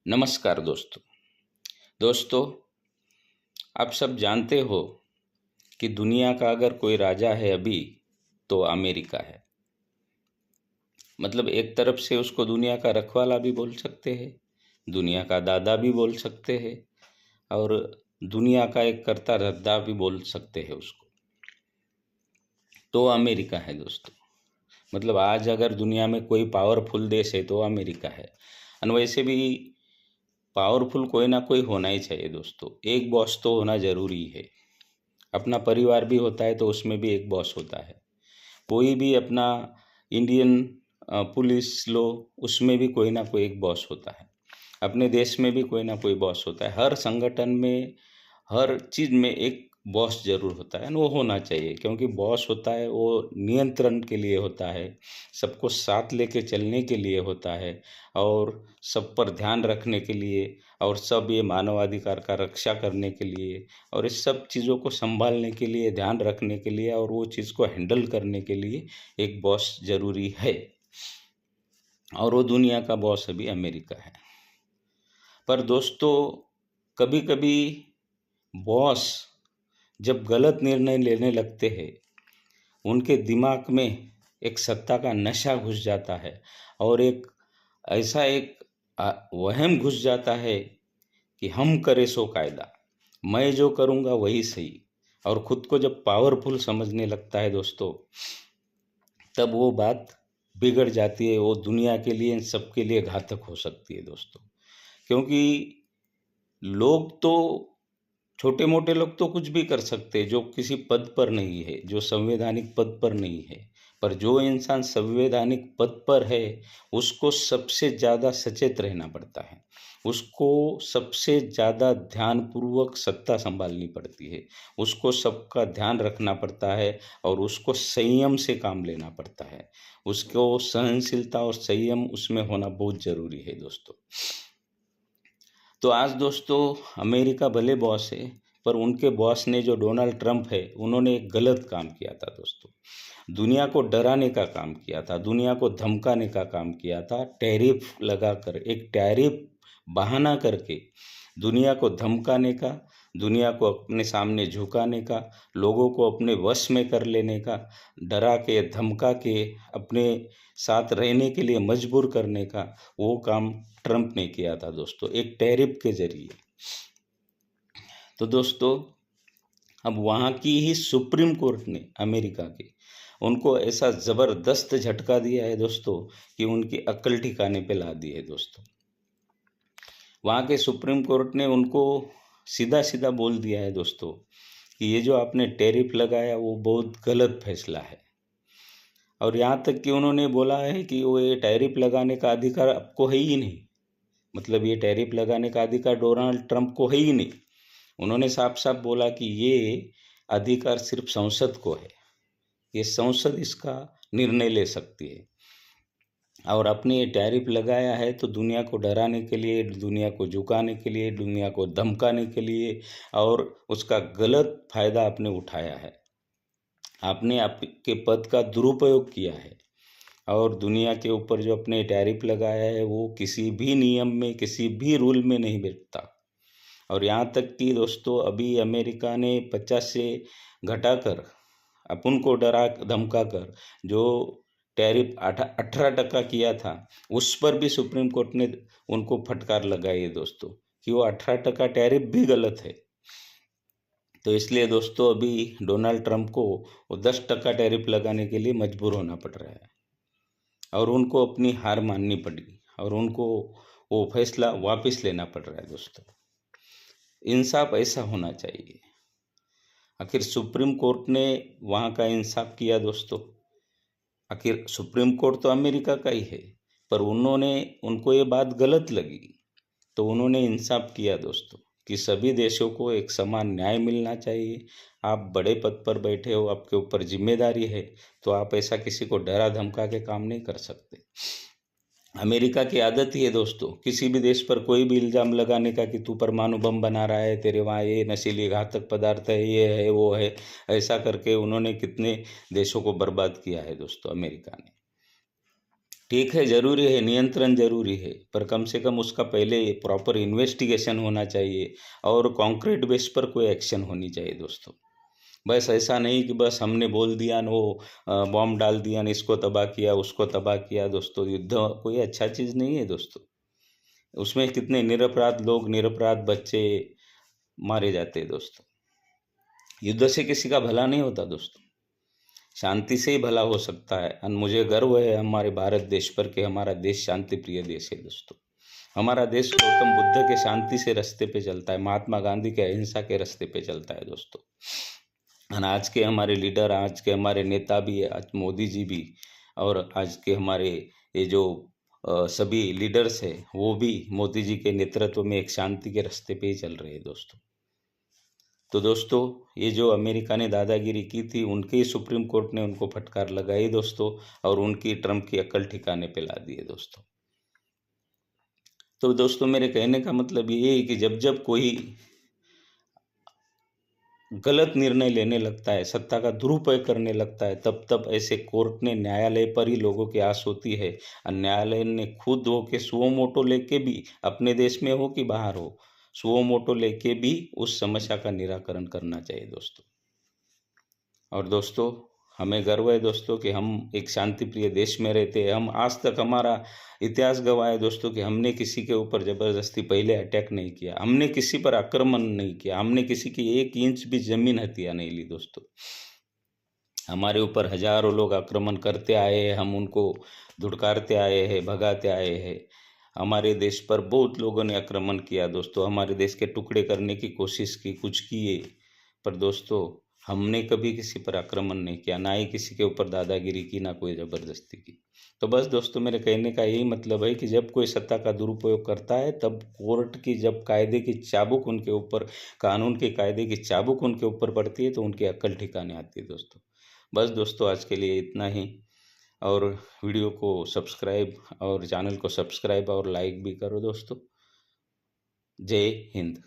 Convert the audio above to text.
नमस्कार दोस्तों, आप सब जानते हो कि दुनिया का अगर कोई राजा है अभी तो अमेरिका है। मतलब एक तरफ से उसको दुनिया का रखवाला भी बोल सकते हैं, दुनिया का दादा भी बोल सकते हैं और दुनिया का एक करता धर्ता भी बोल सकते हैं उसको। तो अमेरिका है दोस्तों। मतलब आज अगर दुनिया में कोई पावरफुल देश है तो अमेरिका है। और वैसे भी पावरफुल कोई ना कोई होना ही चाहिए दोस्तों। एक बॉस तो होना जरूरी है। अपना परिवार भी होता है तो उसमें भी एक बॉस होता है। कोई भी अपना इंडियन पुलिस लो, उसमें भी कोई ना कोई एक बॉस होता है। अपने देश में भी कोई ना कोई बॉस होता है। हर संगठन में, हर चीज़ में एक बॉस जरूर होता है, वो होना चाहिए। क्योंकि बॉस होता है वो नियंत्रण के लिए होता है, सबको साथ लेके चलने के लिए होता है और सब पर ध्यान रखने के लिए, और सब ये मानवाधिकार का रक्षा करने के लिए और इस सब चीज़ों को संभालने के लिए, ध्यान रखने के लिए और वो चीज़ को हैंडल करने के लिए एक बॉस जरूरी है। और वो दुनिया का बॉस अभी अमेरिका है। पर दोस्तों, कभी कभी बॉस जब गलत निर्णय लेने लगते हैं, उनके दिमाग में एक सत्ता का नशा घुस जाता है और एक ऐसा एक वहम घुस जाता है कि हम करे सो कायदा, मैं जो करूँगा वही सही। और खुद को जब पावरफुल समझने लगता है दोस्तों, तब वो बात बिगड़ जाती है। वो दुनिया के लिए, सबके लिए घातक हो सकती है दोस्तों। क्योंकि लोग तो, छोटे मोटे लोग तो कुछ भी कर सकते हैं जो किसी पद पर नहीं है, जो संवैधानिक पद पर नहीं है। पर जो इंसान संवैधानिक पद पर है, उसको सबसे ज़्यादा सचेत रहना पड़ता है। उसको सबसे ज़्यादा ध्यानपूर्वक सत्ता संभालनी पड़ती है। उसको सबका ध्यान रखना पड़ता है और उसको संयम से काम लेना पड़ता है। उसको सहनशीलता और संयम उसमें होना बहुत ज़रूरी है दोस्तों। तो आज दोस्तों, अमेरिका भले बॉस है, पर उनके बॉस ने, जो डोनाल्ड ट्रंप है, उन्होंने एक गलत काम किया था दोस्तों। दुनिया को डराने का काम किया था, दुनिया को धमकाने का काम किया था। टैरिफ लगाकर, एक टैरिफ बहाना करके दुनिया को धमकाने का, दुनिया को अपने सामने झुकाने का, लोगों को अपने वश में कर लेने का, डरा के धमका के अपने साथ रहने के लिए मजबूर करने का, वो काम ट्रंप ने किया था दोस्तों, एक टैरिफ के जरिए। तो दोस्तों, अब वहाँ की ही सुप्रीम कोर्ट ने, अमेरिका के, उनको ऐसा ज़बरदस्त झटका दिया है दोस्तों कि उनकी अक्ल ठिकाने पे ला दी है दोस्तों। वहाँ के सुप्रीम कोर्ट ने उनको सीधा सीधा बोल दिया है दोस्तों कि ये जो आपने टैरिफ लगाया वो बहुत गलत फैसला है। और यहाँ तक कि उन्होंने बोला है कि वो ये टैरिफ लगाने का अधिकार आपको है ही नहीं। मतलब ये टैरिफ लगाने का अधिकार डोनाल्ड ट्रंप को है ही नहीं। उन्होंने साफ साफ बोला कि ये अधिकार सिर्फ संसद को है, ये संसद इसका निर्णय ले सकती है। और आपने ये टैरिफ लगाया है तो दुनिया को डराने के लिए, दुनिया को झुकाने के लिए, दुनिया को धमकाने के लिए, और उसका गलत फायदा आपने उठाया है। आपने आपके पद का दुरुपयोग किया है और दुनिया के ऊपर जो अपने टैरिफ लगाया है वो किसी भी नियम में, किसी भी रूल में नहीं बैठता। और यहाँ तक कि दोस्तों, अभी अमेरिका ने 50 से घटाकर, अपन को डरा धमका कर जो टैरिफ 18% किया था, उस पर भी सुप्रीम कोर्ट ने उनको फटकार लगाई है दोस्तों कि वो 18% टैरिफ भी गलत है। तो इसलिए दोस्तों, अभी डोनाल्ड ट्रंप को वो 10% टैरिफ लगाने के लिए मजबूर होना पड़ रहा है और उनको अपनी हार माननी पड़ी और उनको वो फैसला वापस लेना पड़ रहा है दोस्तों। इंसाफ ऐसा होना चाहिए। आखिर सुप्रीम कोर्ट ने वहाँ का इंसाफ किया दोस्तों। आखिर सुप्रीम कोर्ट तो अमेरिका का ही है, पर उनको ये बात गलत लगी तो उन्होंने इंसाफ किया दोस्तों कि सभी देशों को एक समान न्याय मिलना चाहिए। आप बड़े पद पर बैठे हो, आपके ऊपर जिम्मेदारी है, तो आप ऐसा किसी को डरा धमका के काम नहीं कर सकते। अमेरिका की आदत ही है दोस्तों, किसी भी देश पर कोई भी इल्ज़ाम लगाने का कि तू परमाणु बम बना रहा है, तेरे वहाँ ये नशीली घातक पदार्थ है, ये है वो है। ऐसा करके उन्होंने कितने देशों को बर्बाद किया है दोस्तों, अमेरिका ने। ठीक है, ज़रूरी है, नियंत्रण ज़रूरी है, पर कम से कम उसका पहले प्रॉपर इन्वेस्टिगेशन होना चाहिए और कॉन्क्रीट बेस पर कोई एक्शन होनी चाहिए दोस्तों। बस ऐसा नहीं कि बस हमने बोल दिया न वो बॉम्ब डाल दिया न, इसको तबाह किया, उसको तबाह किया दोस्तों। युद्ध कोई अच्छा चीज़ नहीं है दोस्तों। उसमें कितने निरपराध लोग, निरपराध बच्चे मारे जाते हैं दोस्तों। युद्ध से किसी का भला नहीं होता दोस्तों, शांति से ही भला हो सकता है। और मुझे गर्व है हमारे भारत देश पर कि हमारा देश शांति प्रिय देश है दोस्तों। हमारा देश गौतम बुद्ध के शांति से रास्ते पे चलता है, महात्मा गांधी के अहिंसा के रास्ते पे चलता है दोस्तों। और आज के हमारे लीडर, आज के हमारे नेता भी, आज मोदी जी भी, और आज के हमारे ये जो सभी लीडर्स हैं, वो भी मोदी जी के नेतृत्व में एक शांति के रास्ते पे ही चल रहे हैं दोस्तों। तो दोस्तों, ये जो अमेरिका ने दादागिरी की थी, उनके ही सुप्रीम कोर्ट ने उनको फटकार लगाई दोस्तों, और उनकी ट्रम्प की अक्ल ठिकाने पे ला दी है दोस्तों। तो दोस्तों, मेरे कहने का मतलब ये है कि जब जब कोई गलत निर्णय लेने लगता है, सत्ता का दुरुपयोग करने लगता है, तब तब ऐसे कोर्ट ने, न्यायालय पर ही लोगों की आस होती है। और न्यायालय ने खुद हो के सुओ मोटो लेके भी, अपने देश में हो कि बाहर हो, सुओ मोटो लेके भी उस समस्या का निराकरण करना चाहिए दोस्तों। और दोस्तों, हमें गर्व है दोस्तों कि हम एक शांति प्रिय देश में रहते हैं। हम आज तक, हमारा इतिहास गवाह है दोस्तों कि हमने किसी के ऊपर ज़बरदस्ती पहले अटैक नहीं किया, हमने किसी पर आक्रमण नहीं किया, हमने किसी की 1 इंच भी ज़मीन हथिया नहीं ली दोस्तों। हमारे ऊपर हज़ारों लोग आक्रमण करते आए हैं, हम उनको धुड़कारते आए हैं, भगाते आए हैं। हमारे देश पर बहुत लोगों ने आक्रमण किया दोस्तों, हमारे देश के टुकड़े करने की कोशिश की, कुछ किए, पर दोस्तों हमने कभी किसी पर आक्रमण नहीं किया, ना ही किसी के ऊपर दादागिरी की, ना कोई ज़बरदस्ती की। तो बस दोस्तों, मेरे कहने का यही मतलब है कि जब कोई सत्ता का दुरुपयोग करता है, तब कोर्ट की जब कायदे की चाबुक उनके ऊपर, कानून के कायदे की चाबुक उनके ऊपर पड़ती है, तो उनकी अक्ल ठिकाने आती है दोस्तों। बस दोस्तों, आज के लिए इतना ही। और वीडियो को सब्सक्राइब, और चैनल को सब्सक्राइब और लाइक भी करो दोस्तों। जय हिंद।